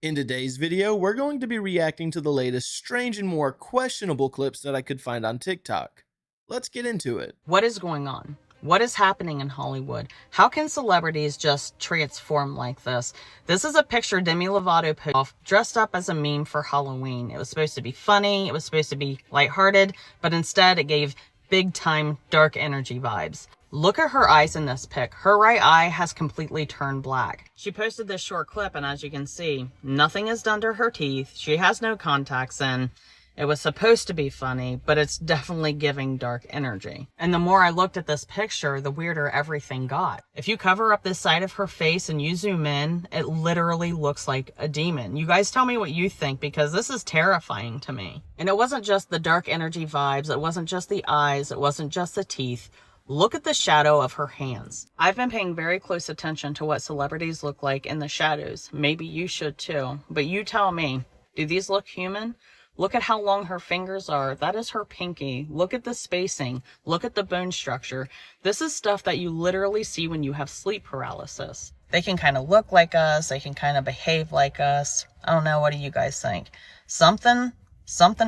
In today's video, we're going to be reacting to the latest strange and more questionable clips that I could find on TikTok. Let's get into it. What is going on? What is happening in Hollywood? How can celebrities just transform like this? This is a picture Demi Lovato put off dressed up as a meme for Halloween. It was supposed to be funny, it was supposed to be lighthearted, but instead it gave big time dark energy vibes. Look at her eyes in this pic. Her right eye has completely turned black. She posted this short clip and as you can see, nothing is done to her teeth. She has no contacts in. It was supposed to be funny, but it's definitely giving dark energy. And the more I looked at this picture, the weirder everything got. If you cover up this side of her face and you zoom in, it literally looks like a demon. You guys tell me what you think, because this is terrifying to me. And it wasn't just the dark energy vibes, it wasn't just the eyes, it wasn't just the teeth. Look at the shadow of her hands. I've been paying very close attention to what celebrities look like in the shadows. Maybe you should too, but you tell me, do these look human? Look at how long her fingers are. That is her pinky. Look at the spacing. Look at the bone structure. This is stuff that you literally see when you have sleep paralysis. They can kind of look like us. They can kind of behave like us. I don't know. What do you guys think? Something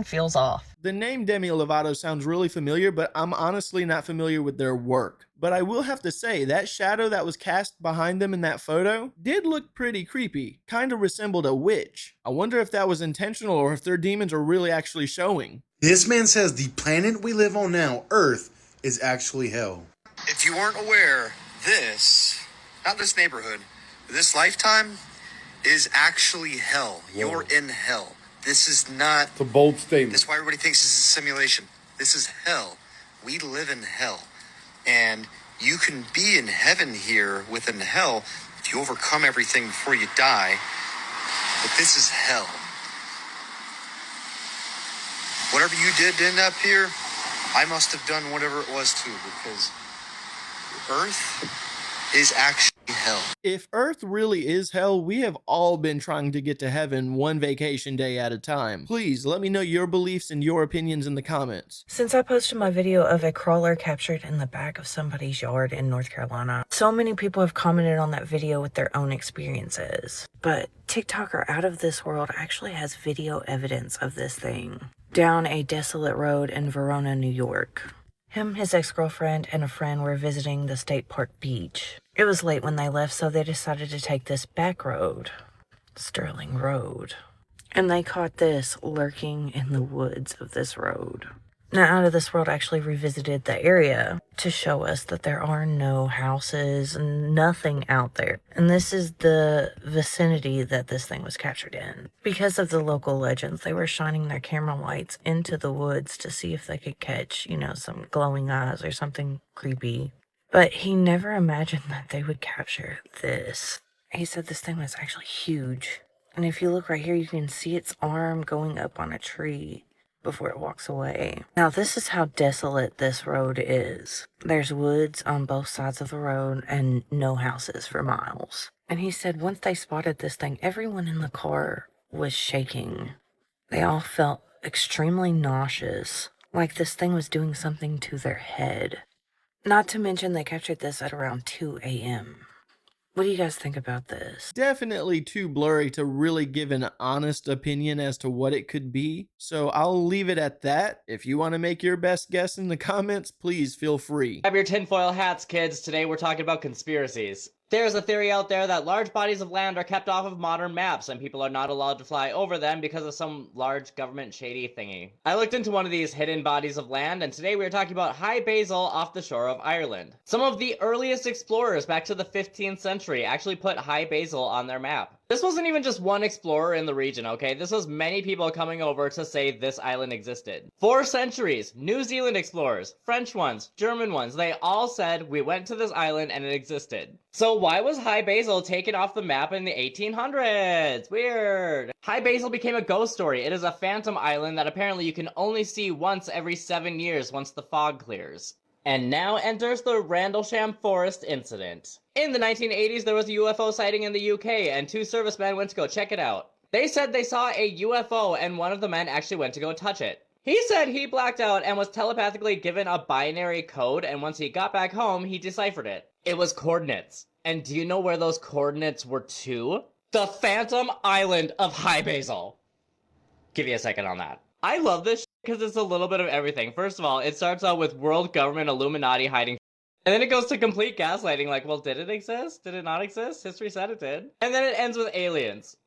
feels off. The name Demi Lovato sounds really familiar, but I'm honestly not familiar with their work. But I will have to say, that shadow that was cast behind them in that photo did look pretty creepy. Kinda resembled a witch. I wonder if that was intentional or if their demons are really actually showing. This man says the planet we live on now, Earth, is actually hell. If you weren't aware, not this neighborhood, this lifetime is actually hell. Whoa. You're in hell. This is not... It's a bold statement. That's why everybody thinks this is a simulation. This is hell. We live in hell. And you can be in heaven here within hell if you overcome everything before you die. But this is hell. Whatever you did to end up here, I must have done whatever it was too, because Earth is actually hell. If Earth really is hell, we have all been trying to get to heaven one vacation day at a time. Please let me know your beliefs and your opinions in the comments. Since I posted my video of a crawler captured in the back of somebody's yard in North Carolina, so many people have commented on that video with their own experiences. But TikToker Out of This World actually has video evidence of this thing down a desolate road in Verona, New York. Him, his ex-girlfriend, and a friend were visiting the state park beach. It was late when they left, so they decided to take this back road, Sterling Road. And they caught this lurking in the woods of this road. Now, Out of This World actually revisited the area to show us that there are no houses, nothing out there. And this is the vicinity that this thing was captured in. Because of the local legends, they were shining their camera lights into the woods to see if they could catch, some glowing eyes or something creepy. But he never imagined that they would capture this. He said this thing was actually huge. And if you look right here, you can see its arm going up on a tree before it walks away. Now, this is how desolate this road is. There's woods on both sides of the road and no houses for miles. And he said once they spotted this thing, everyone in the car was shaking. They all felt extremely nauseous, like this thing was doing something to their head. Not to mention they captured this at around 2 a.m. What do you guys think about this? Definitely too blurry to really give an honest opinion as to what it could be, so I'll leave it at that. If you want to make your best guess in the comments, please feel free. Grab your tinfoil hats, kids. Today we're talking about conspiracies. There's a theory out there that large bodies of land are kept off of modern maps and people are not allowed to fly over them because of some large government shady thingy. I looked into one of these hidden bodies of land, and today we are talking about High Basil off the shore of Ireland. Some of the earliest explorers back to the 15th century actually put High Basil on their map. This wasn't even just one explorer in the region, okay? This was many people coming over to say this island existed. For centuries, New Zealand explorers, French ones, German ones, they all said we went to this island and it existed. So why was High Basil taken off the map in the 1800s? Weird. High Basil became a ghost story. It is a phantom island that apparently you can only see once every 7 years once the fog clears. And now enters the Randlesham Forest incident. In the 1980s, there was a UFO sighting in the UK, and 2 servicemen went to go check it out. They said they saw a UFO, and one of the men actually went to go touch it. He said he blacked out and was telepathically given a binary code, and once he got back home, he deciphered it. It was coordinates. And do you know where those coordinates were to? The Phantom Island of High Basil. Give you a second on that. I love this because it's a little bit of everything. First of all, it starts out with world government Illuminati hiding, and then it goes to complete gaslighting, like, well, did it exist? Did it not exist? History said it did. And then it ends with aliens.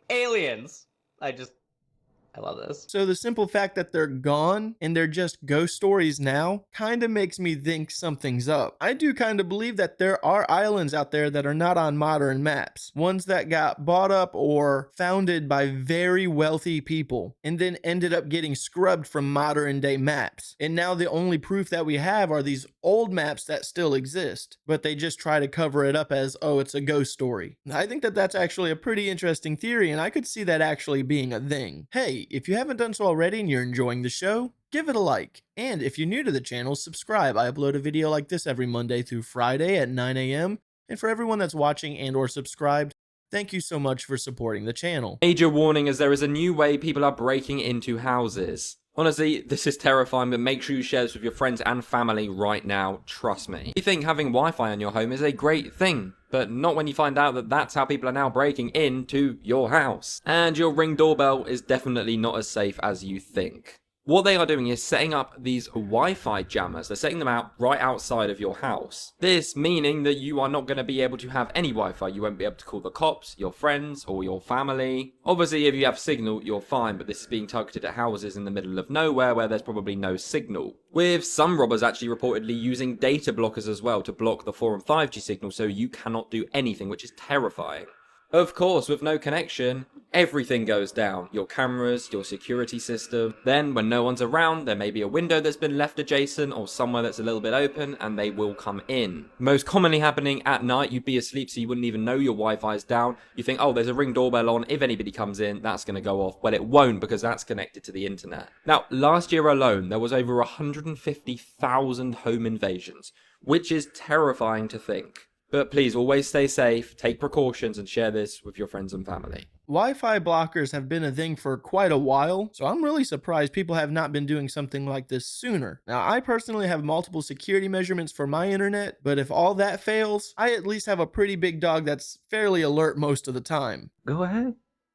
Aliens. I love this. So the simple fact that they're gone and they're just ghost stories now kind of makes me think something's up. I do kind of believe that there are islands out there that are not on modern maps. Ones that got bought up or founded by very wealthy people and then ended up getting scrubbed from modern day maps. And now the only proof that we have are these old maps that still exist, but they just try to cover it up as, oh, it's a ghost story. I think that that's actually a pretty interesting theory, and I could see that actually being a thing. Hey, if you haven't done so already and you're enjoying the show, give it a like. And if you're new to the channel, subscribe. I upload a video like this every Monday through Friday at 9 a.m. And for everyone that's watching and or subscribed, thank you so much for supporting the channel. Major warning, as there is a new way people are breaking into houses. Honestly, this is terrifying, but make sure you share this with your friends and family right now, trust me. You think having Wi-Fi in your home is a great thing, but not when you find out that that's how people are now breaking into your house. And your Ring doorbell is definitely not as safe as you think. What they are doing is setting up these Wi-Fi jammers. They're setting them out right outside of your house. This meaning that you are not going to be able to have any Wi-Fi. You won't be able to call the cops, your friends, or your family. Obviously, if you have signal, you're fine, but this is being targeted at houses in the middle of nowhere where there's probably no signal. With some robbers actually reportedly using data blockers as well to block the 4 and 5G signal so you cannot do anything, which is terrifying. Of course, with no connection, everything goes down. Your cameras, your security system. Then, when no one's around, there may be a window that's been left adjacent or somewhere that's a little bit open, and they will come in. Most commonly happening at night, you'd be asleep so you wouldn't even know your Wi-Fi is down. You think, oh, there's a Ring doorbell on. If anybody comes in, that's going to go off. Well, it won't because that's connected to the internet. Now, last year alone, there was over 150,000 home invasions, which is terrifying to think. But please always stay safe, take precautions, and share this with your friends and family. Wi-Fi blockers have been a thing for quite a while, so I'm really surprised people have not been doing something like this sooner. Now, I personally have multiple security measurements for my internet, but if all that fails, I at least have a pretty big dog that's fairly alert most of the time. Go ahead,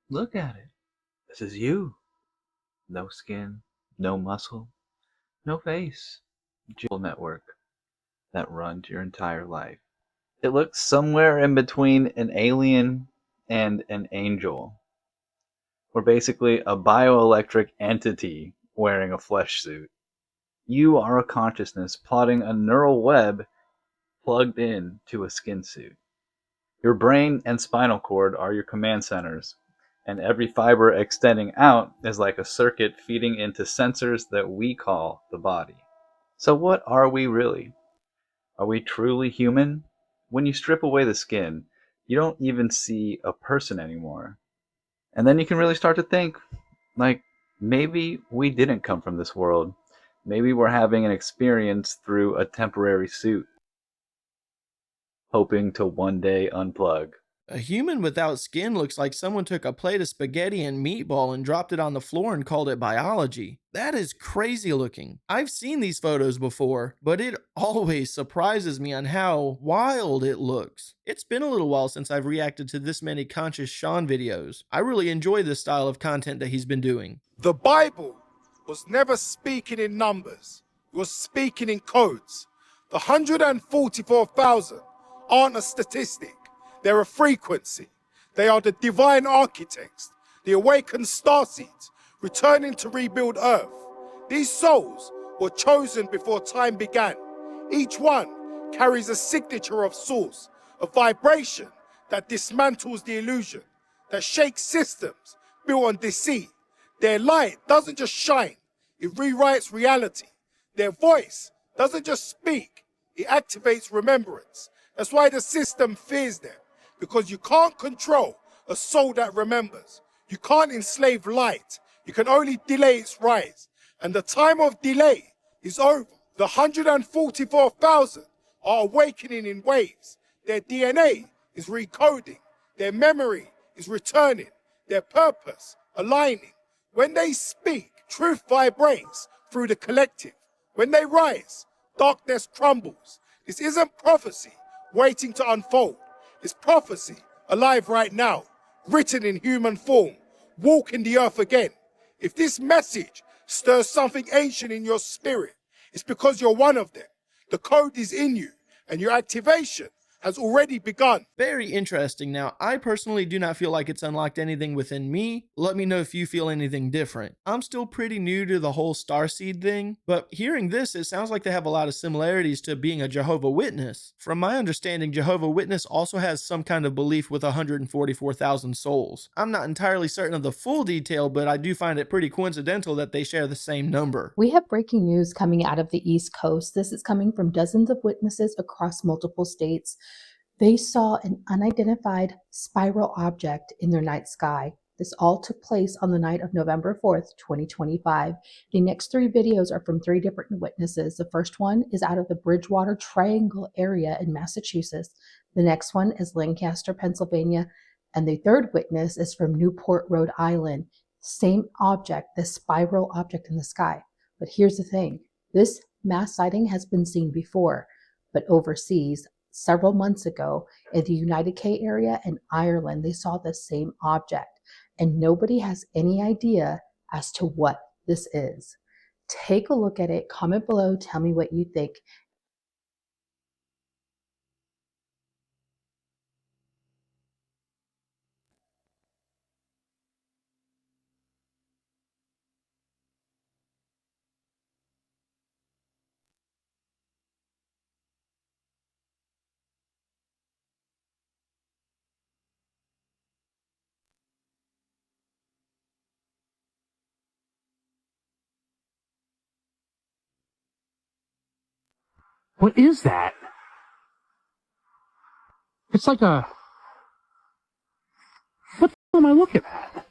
look at it. This is you. No skin, no muscle, no face. Dual network that runs your entire life. It looks somewhere in between an alien and an angel. Or basically a bioelectric entity wearing a flesh suit. You are a consciousness plotting a neural web plugged in to a skin suit. Your brain and spinal cord are your command centers, and every fiber extending out is like a circuit feeding into sensors that we call the body. So what are we really? Are we truly human? When you strip away the skin, you don't even see a person anymore. And then you can really start to think, like, maybe we didn't come from this world. Maybe we're having an experience through a temporary suit, hoping to one day unplug. A human without skin looks like someone took a plate of spaghetti and meatball and dropped it on the floor and called it biology. That is crazy looking. I've seen these photos before, but it always surprises me on how wild it looks. It's been a little while since I've reacted to this many Conscious Sean videos. I really enjoy this style of content that he's been doing. The Bible was never speaking in numbers. It was speaking in codes. The 144,000 aren't a statistic. They're a frequency. They are the divine architects, the awakened starseeds, returning to rebuild Earth. These souls were chosen before time began. Each one carries a signature of source, a vibration that dismantles the illusion, that shakes systems built on deceit. Their light doesn't just shine, it rewrites reality. Their voice doesn't just speak, it activates remembrance. That's why the system fears them. Because you can't control a soul that remembers. You can't enslave light. You can only delay its rise. And the time of delay is over. The 144,000 are awakening in waves. Their DNA is recoding. Their memory is returning. Their purpose aligning. When they speak, truth vibrates through the collective. When they rise, darkness crumbles. This isn't prophecy waiting to unfold. It's prophecy alive right now. written in human form, walking the earth again. If this message stirs something ancient in your spirit, it's because you're one of them. The code is in you, and your activation has already begun. Very interesting. Now, I personally do not feel like it's unlocked anything within me. Let me know if you feel anything different. I'm still pretty new to the whole starseed thing, but hearing this, it sounds like they have a lot of similarities to being a Jehovah's Witness. From my understanding, Jehovah's Witness also has some kind of belief with 144,000 souls. I'm not entirely certain of the full detail, but I do find it pretty coincidental that they share the same number. We have breaking news coming out of the East Coast. This is coming from dozens of witnesses across multiple states. They saw an unidentified spiral object in their night sky. This all took place on the night of November 4th, 2025. The next 3 videos are from 3 different witnesses. The first one is out of the Bridgewater Triangle area in Massachusetts. The next one is Lancaster, Pennsylvania. And the third witness is from Newport, Rhode Island. Same object, this spiral object in the sky. But here's the thing. This mass sighting has been seen before, but overseas. Several months ago in the United K area in Ireland, they saw the same object, and nobody has any idea as to what this is. Take a look at it, comment below, tell me what you think. What is that? It's like a... What the hell am I looking at?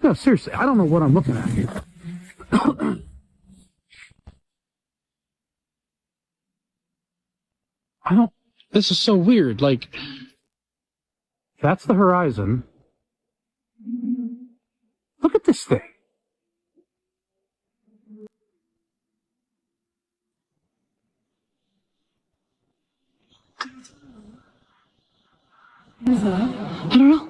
No, seriously, I don't know what I'm looking at here. I don't... This is so weird, like... That's the horizon. Look at this thing. I don't know.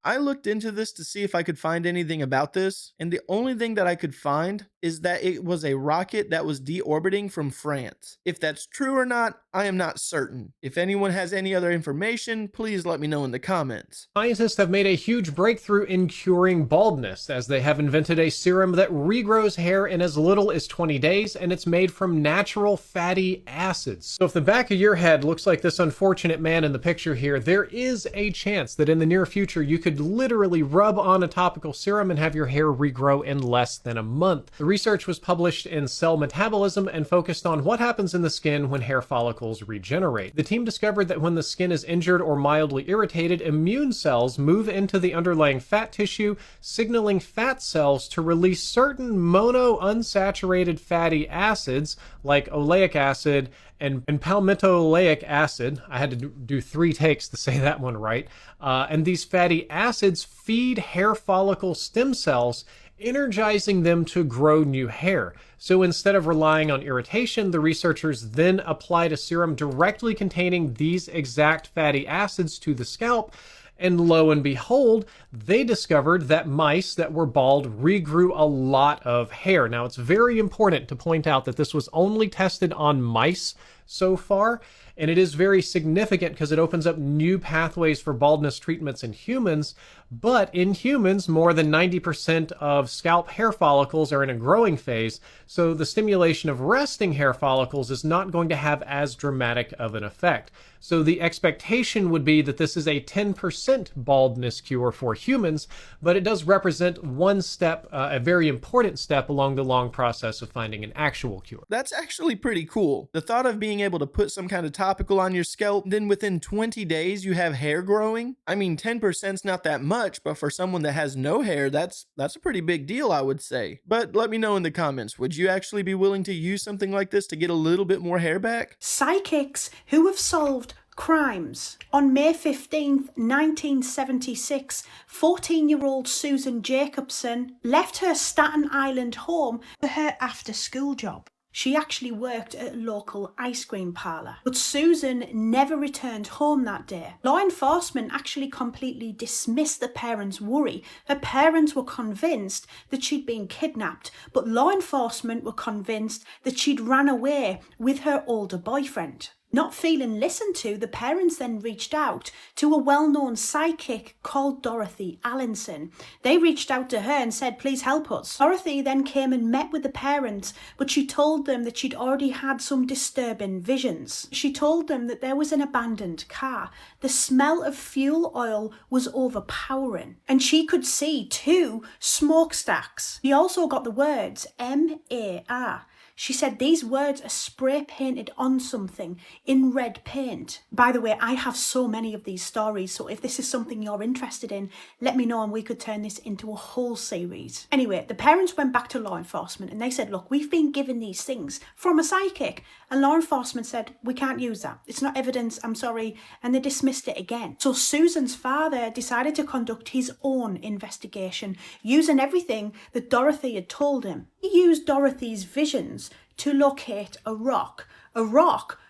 I looked into this to see if I could find anything about this, and the only thing that I could find is that it was a rocket that was deorbiting from France. If that's true or not, I am not certain. If anyone has any other information, please let me know in the comments. Scientists have made a huge breakthrough in curing baldness, as they have invented a serum that regrows hair in as little as 20 days, and it's made from natural fatty acids. So if the back of your head looks like this unfortunate man in the picture here, there is a chance that in the near future you could literally rub on a topical serum and have your hair regrow in less than a month. The research was published in Cell Metabolism and focused on what happens in the skin when hair follicles regenerate. The team discovered that when the skin is injured or mildly irritated, immune cells move into the underlying fat tissue, signaling fat cells to release certain monounsaturated fatty acids like oleic acid and palmitoleic acid. I had to do 3 takes to say that one right. And these fatty acids feed hair follicle stem cells, energizing them to grow new hair. So instead of relying on irritation, the researchers then applied a serum directly containing these exact fatty acids to the scalp. And lo and behold, they discovered that mice that were bald regrew a lot of hair. Now, it's very important to point out that this was only tested on mice so far, and it is very significant because it opens up new pathways for baldness treatments in humans. But in humans, more than 90% of scalp hair follicles are in a growing phase, so the stimulation of resting hair follicles is not going to have as dramatic of an effect. So the expectation would be that this is a 10% baldness cure for humans, but it does represent one step, a very important step along the long process of finding an actual cure. That's actually pretty cool. The thought of being able to put some kind of topical on your scalp, then within 20 days you have hair growing? I mean, 10%'s not that much, but for someone that has no hair, that's a pretty big deal, I would say. But let me know in the comments, would you actually be willing to use something like this to get a little bit more hair back? Psychics who have solved crimes. On May 15th, 1976, 14-year-old Susan Jacobson left her Staten Island home for her after-school job. She actually worked at a local ice cream parlour. But Susan never returned home that day. Law enforcement actually completely dismissed the parents' worry. Her parents were convinced that she'd been kidnapped, but law enforcement were convinced that she'd ran away with her older boyfriend. Not feeling listened to, the parents then reached out to a well-known psychic called Dorothy Allinson. They reached out to her and said, please help us. Dorothy then came and met with the parents, but she told them that she'd already had some disturbing visions. She told them that there was an abandoned car. The smell of fuel oil was overpowering, and she could see 2 smokestacks. She also got the words M-A-R. She said these words are spray painted on something in red paint. By the way, I have so many of these stories, so if this is something you're interested in, let me know and we could turn this into a whole series. Anyway, the parents went back to law enforcement and they said, look, we've been given these things from a psychic. And law enforcement said, we can't use that. It's not evidence, I'm sorry. And they dismissed it again. So Susan's father decided to conduct his own investigation using everything that Dorothy had told him. He used Dorothy's visions to locate a rock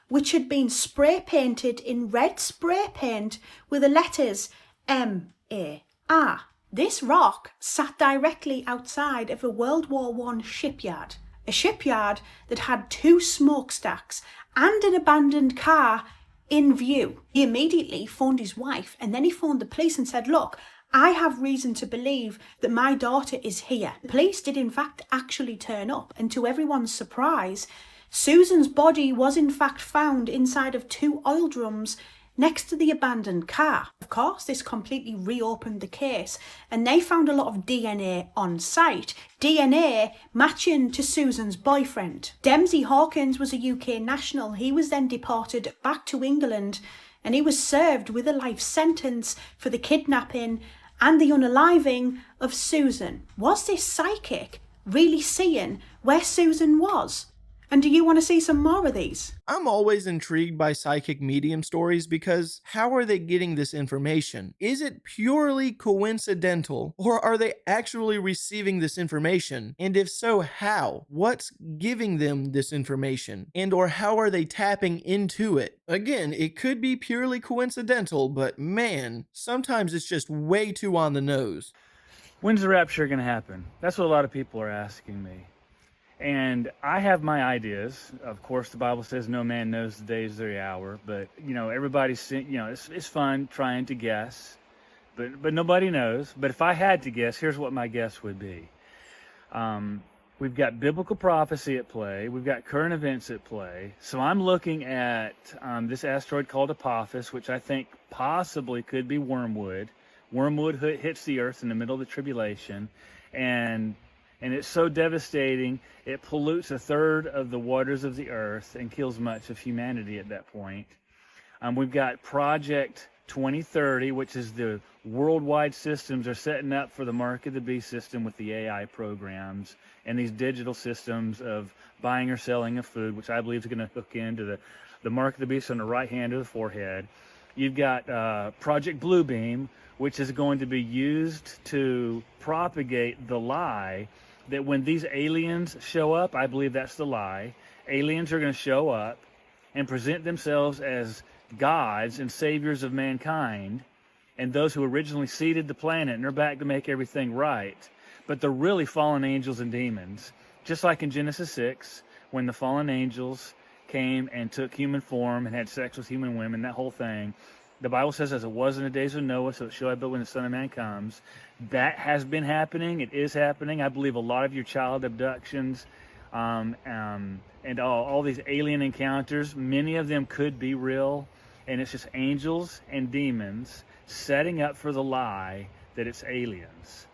which had been spray painted in red spray paint with the letters M-A-R. This rock sat directly outside of a World War I shipyard. A shipyard that had 2 smokestacks and an abandoned car in view. He immediately phoned his wife and then he phoned the police and said, look, I have reason to believe that my daughter is here. The police did in fact actually turn up, and to everyone's surprise, Susan's body was in fact found inside of 2 oil drums next to the abandoned car. Of course, this completely reopened the case, and they found a lot of DNA on site. DNA matching to Susan's boyfriend. Dempsey Hawkins was a UK national. He was then deported back to England, and he was served with a life sentence for the kidnapping and the unaliving of Susan. Was this psychic really seeing where Susan was? And do you want to see some more of these? I'm always intrigued by psychic medium stories because how are they getting this information? Is it purely coincidental, or are they actually receiving this information? And if so, how? What's giving them this information? And or how are they tapping into it? Again, it could be purely coincidental, but man, sometimes it's just way too on the nose. When's the rapture going to happen? That's what a lot of people are asking me. And I have my ideas. Of course, the Bible says no man knows the days or the hour, but everybody's, it's fun trying to guess, but nobody knows. But if I had to guess, here's what my guess would be. We've got biblical prophecy at play. We've got current events at play. So I'm looking at this asteroid called Apophis, which I think possibly could be wormwood. Wormwood hits the earth in the middle of the tribulation, and it's so devastating, it pollutes 1/3 of the waters of the earth and kills much of humanity at that point. We've got Project 2030, which is the worldwide systems are setting up for the Mark of the Beast system with the AI programs and these digital systems of buying or selling of food, which I believe is going to hook into the Mark of the Beast on the right hand of the forehead. You've got Project Bluebeam, which is going to be used to propagate the lie that when these aliens show up, I believe that's the lie, aliens are going to show up and present themselves as gods and saviors of mankind and those who originally seeded the planet, and they're back to make everything right. But they're really fallen angels and demons. Just like in Genesis 6, when the fallen angels came and took human form and had sex with human women, that whole thing. The Bible says, as it was in the days of Noah, so it shall be when the Son of Man comes. That has been happening. It is happening. I believe a lot of your child abductions and all these alien encounters, many of them could be real. And it's just angels and demons setting up for the lie that it's aliens.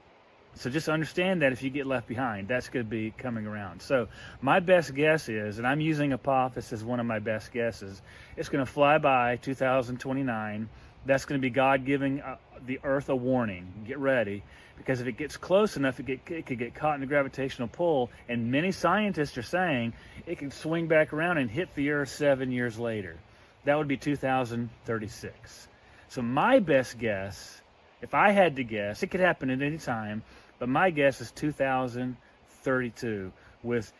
So just understand that if you get left behind, that's going to be coming around. So my best guess is, and I'm using Apophis as one of my best guesses, it's going to fly by 2029. That's going to be God giving the Earth a warning. Get ready, because if it gets close enough, it could get caught in the gravitational pull, and many scientists are saying it could swing back around and hit the Earth 7 years later. That would be 2036. So my best guess, if I had to guess, it could happen at any time, but my guess is 2032, with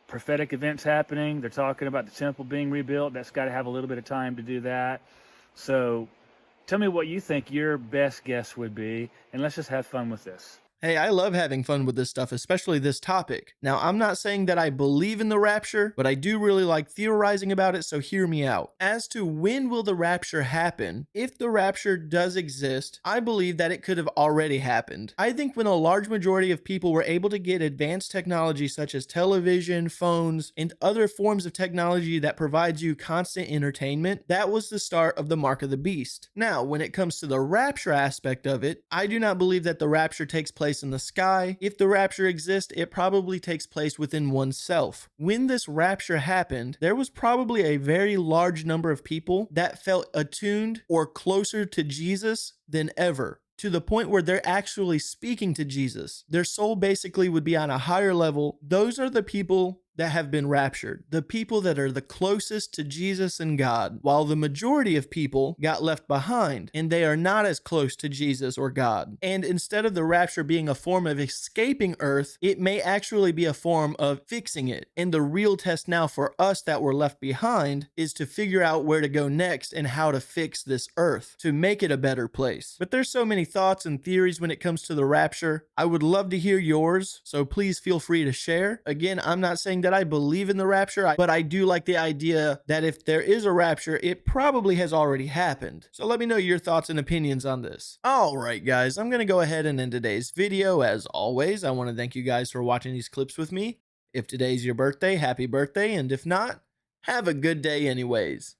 prophetic events happening. They're talking about the temple being rebuilt. That's got to have a little bit of time to do that. So tell me what you think your best guess would be, and let's just have fun with this. Hey, I love having fun with this stuff, especially this topic. Now, I'm not saying that I believe in the rapture, but I do really like theorizing about it, so hear me out. As to when will the rapture happen, if the rapture does exist, I believe that it could have already happened. I think when a large majority of people were able to get advanced technology such as television, phones, and other forms of technology that provides you constant entertainment, that was the start of the mark of the beast. Now, when it comes to the rapture aspect of it, I do not believe that the rapture takes place in the sky. If the rapture exists, it probably takes place within oneself. When this rapture happened, there was probably a very large number of people that felt attuned or closer to Jesus than ever, to the point where they're actually speaking to Jesus. Their soul basically would be on a higher level. Those are the people that have been raptured, the people that are the closest to Jesus and God, while the majority of people got left behind and they are not as close to Jesus or God. And instead of the rapture being a form of escaping earth, it may actually be a form of fixing it. And the real test now for us that were left behind is to figure out where to go next and how to fix this earth to make it a better place. But there's so many thoughts and theories when it comes to the rapture. I would love to hear yours, so please feel free to share. Again, I'm not saying that I believe in the rapture, but I do like the idea that if there is a rapture, it probably has already happened. So let me know your thoughts and opinions on this. Alright guys, I'm going to go ahead and end today's video. As always, I want to thank you guys for watching these clips with me. If today's your birthday, happy birthday, and if not, have a good day anyways.